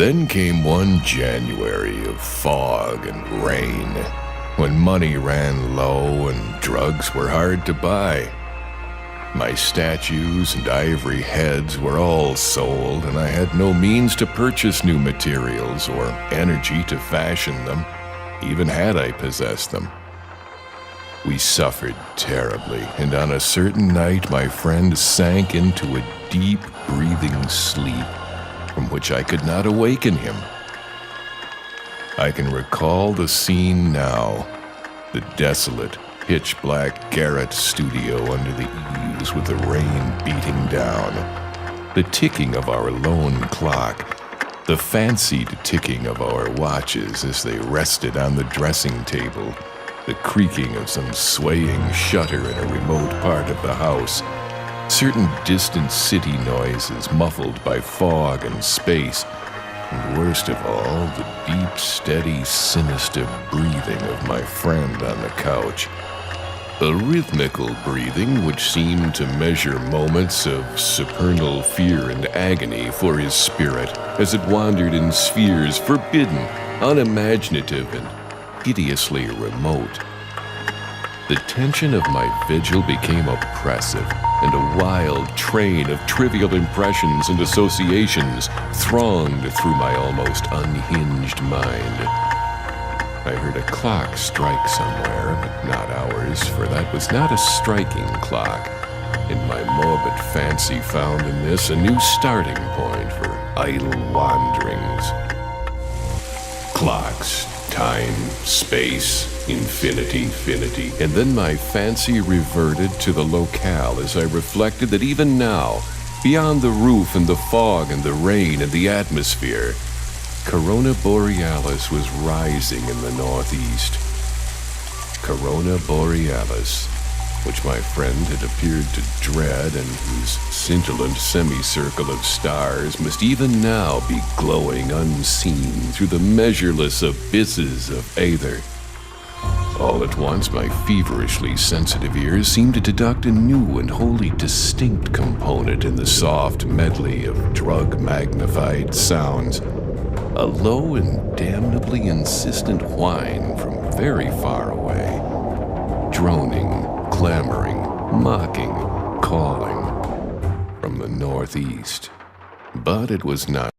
Then came one January of fog and rain, when money ran low and drugs were hard to buy. My statues and ivory heads were all sold, and I had no means to purchase new materials or energy to fashion them, even had I possessed them. We suffered terribly, and on a certain night my friend sank into a deep breathing sleep from which I could not awaken him. I can recall the scene now, the desolate, pitch-black garret studio under the eaves with the rain beating down, the ticking of our lone clock, the fancied ticking of our watches as they rested on the dressing table, the creaking of some swaying shutter in a remote part of the house, certain distant city noises muffled by fog and space, and worst of all, the deep, steady, sinister breathing of my friend on the couch. A rhythmical breathing which seemed to measure moments of supernal fear and agony for his spirit as it wandered in spheres forbidden, unimaginative, and hideously remote. The tension of my vigil became oppressive, and a wild train of trivial impressions and associations thronged through my almost unhinged mind. I heard a clock strike somewhere, but not ours, for that was not a striking clock, and my morbid fancy found in this a new starting point for idle wanderings. Clocks, time, space, infinity, and then my fancy reverted to the locale as I reflected that even now, beyond the roof and the fog and the rain and the atmosphere, Corona Borealis was rising in the northeast. Corona Borealis, which my friend had appeared to dread and whose scintillant semicircle of stars must even now be glowing unseen through the measureless abysses of aether. All at once, my feverishly sensitive ears seemed to deduct a new and wholly distinct component in the soft medley of drug-magnified sounds. A low and damnably insistent whine from very far away. Droning, clamoring, mocking, calling from the northeast. But it was not